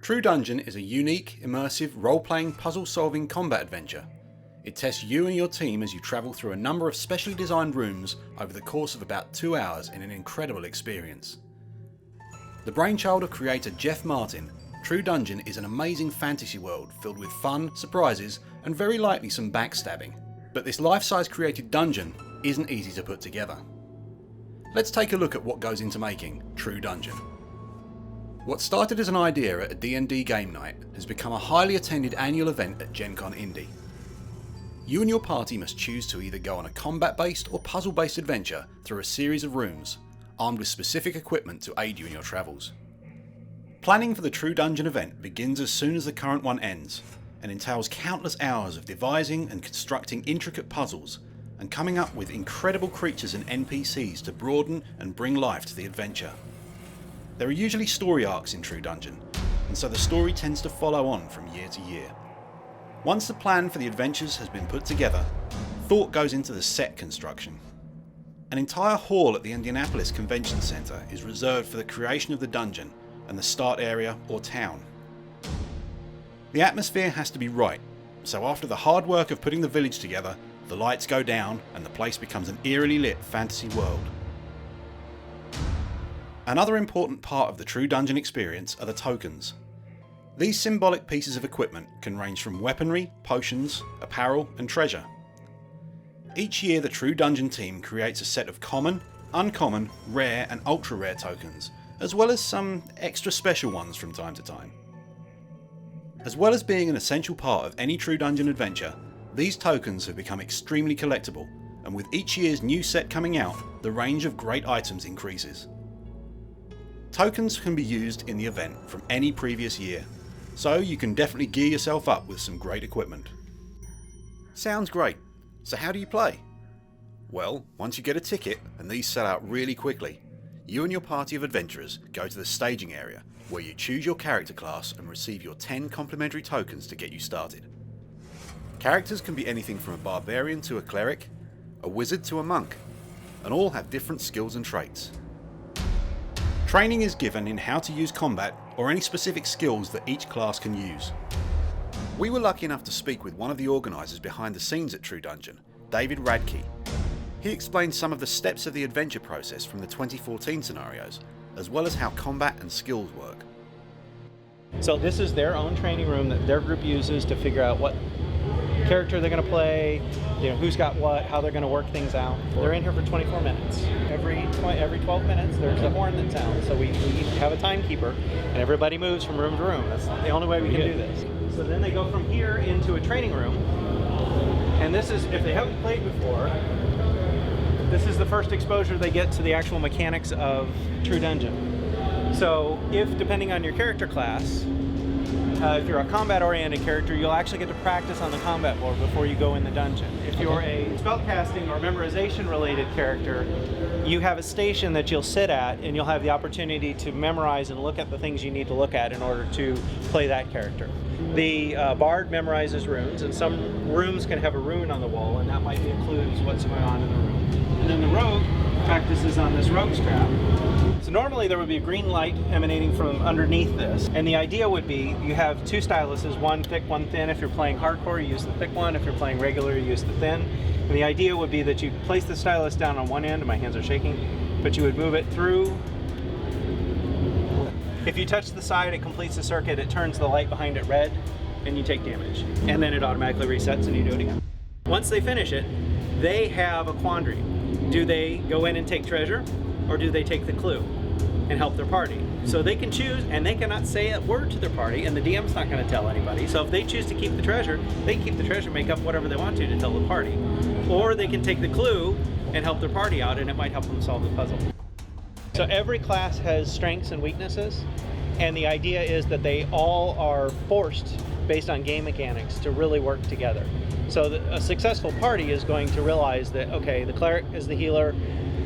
True Dungeon is a unique, immersive, role-playing, puzzle-solving combat adventure. It tests you and your team as you travel through a number of specially designed rooms over the course of about 2 hours in an incredible experience. The brainchild of creator Jeff Martin, True Dungeon is an amazing fantasy world filled with fun, surprises, and very likely some backstabbing. But this life-size created dungeon isn't easy to put together. Let's take a look at what goes into making True Dungeon. What started as an idea at a D&D game night has become a highly attended annual event at Gen Con Indy. You and your party must choose to either go on a combat-based or puzzle-based adventure through a series of rooms, armed with specific equipment to aid you in your travels. Planning for the True Dungeon event begins as soon as the current one ends, and entails countless hours of devising and constructing intricate puzzles, and coming up with incredible creatures and NPCs to broaden and bring life to the adventure. There are usually story arcs in True Dungeon, and so the story tends to follow on from year to year. Once the plan for the adventures has been put together, thought goes into the set construction. An entire hall at the Indianapolis Convention Center is reserved for the creation of the dungeon and the start area or town. The atmosphere has to be right, so after the hard work of putting the village together, the lights go down and the place becomes an eerily lit fantasy world. Another important part of the True Dungeon experience are the tokens. These symbolic pieces of equipment can range from weaponry, potions, apparel, and treasure. Each year the True Dungeon team creates a set of common, uncommon, rare, and ultra rare tokens, as well as some extra special ones from time to time. As well as being an essential part of any True Dungeon adventure, these tokens have become extremely collectible, and with each year's new set coming out, the range of great items increases. Tokens can be used in the event from any previous year, so you can definitely gear yourself up with some great equipment. Sounds great. So how do you play? Well, once you get a ticket, and these sell out really quickly, you and your party of adventurers go to the staging area, where you choose your character class and receive your 10 complimentary tokens to get you started. Characters can be anything from a barbarian to a cleric, a wizard to a monk, and all have different skills and traits. Training is given in how to use combat or any specific skills that each class can use. We were lucky enough to speak with one of the organisers behind the scenes at True Dungeon, David Radke. He explained some of the steps of the adventure process from the 2014 scenarios, as well as how combat and skills work. So this is their own training room that their group uses to figure out what character they're going to play, who's got what, how they're going to work things out. They're in here for 24 minutes. Every 12 minutes there's a horn that sounds. So we have a timekeeper, and everybody moves from room to room. That's the only way we can do this. So then they go from here into a training room, and this is, if they haven't played before, this is the first exposure they get to the actual mechanics of True Dungeon. So if, depending on your character class, if you're a combat-oriented character, you'll actually get to practice on the combat board before you go in the dungeon. If you're a spellcasting or memorization-related character, you have a station that you'll sit at, and you'll have the opportunity to memorize and look at the things you need to look at in order to play that character. The bard memorizes runes, and some rooms can have a rune on the wall, and that might include what's going on in the room. And then the rogue practices on this rogue strap. So normally there would be a green light emanating from underneath this, and the idea would be you have two styluses, one thick, one thin. If you're playing hardcore, you use the thick one. If you're playing regular, you use the thin. And the idea would be that you place the stylus down on one end, and my hands are shaking, but you would move it through. If you touch the side, it completes the circuit, it turns the light behind it red, and you take damage. And then it automatically resets and you do it again. Once they finish it, they have a quandary. Do they go in and take treasure, or do they take the clue and help their party? So they can choose, and they cannot say a word to their party, and the DM's not going to tell anybody. So if they choose to keep the treasure, they can keep the treasure, make up whatever they want to tell the party. Or they can take the clue and help their party out, and it might help them solve the puzzle. So every class has strengths and weaknesses, and the idea is that they all are forced, based on game mechanics, to really work together. So a successful party is going to realize that, okay, the cleric is the healer,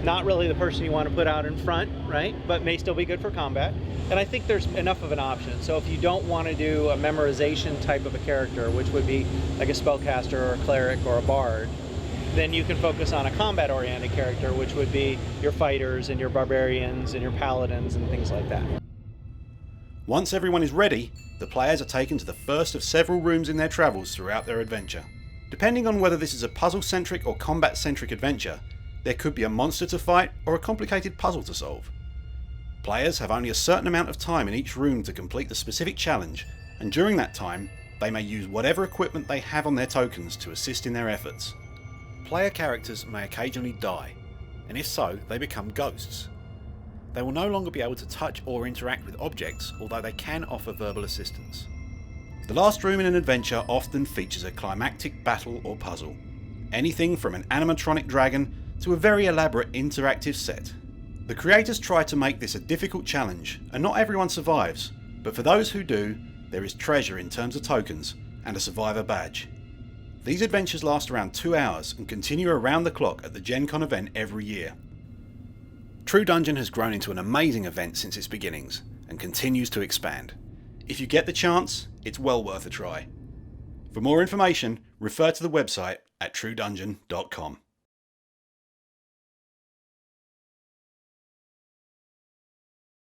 not really the person you want to put out in front, right? But may still be good for combat. And I think there's enough of an option. So if you don't want to do a memorization type of a character, which would be like a spellcaster or a cleric or a bard, then you can focus on a combat-oriented character, which would be your fighters and your barbarians and your paladins and things like that. Once everyone is ready, the players are taken to the first of several rooms in their travels throughout their adventure. Depending on whether this is a puzzle-centric or combat-centric adventure, there could be a monster to fight or a complicated puzzle to solve. Players have only a certain amount of time in each room to complete the specific challenge, and during that time, they may use whatever equipment they have on their tokens to assist in their efforts. Player characters may occasionally die, and if so, they become ghosts. They will no longer be able to touch or interact with objects, although they can offer verbal assistance. The last room in an adventure often features a climactic battle or puzzle. Anything from an animatronic dragon to a very elaborate interactive set. The creators try to make this a difficult challenge, and not everyone survives, but for those who do, there is treasure in terms of tokens and a survivor badge. These adventures last around 2 hours and continue around the clock at the Gen Con event every year. True Dungeon has grown into an amazing event since its beginnings and continues to expand. If you get the chance, it's well worth a try. For more information, refer to the website at truedungeon.com.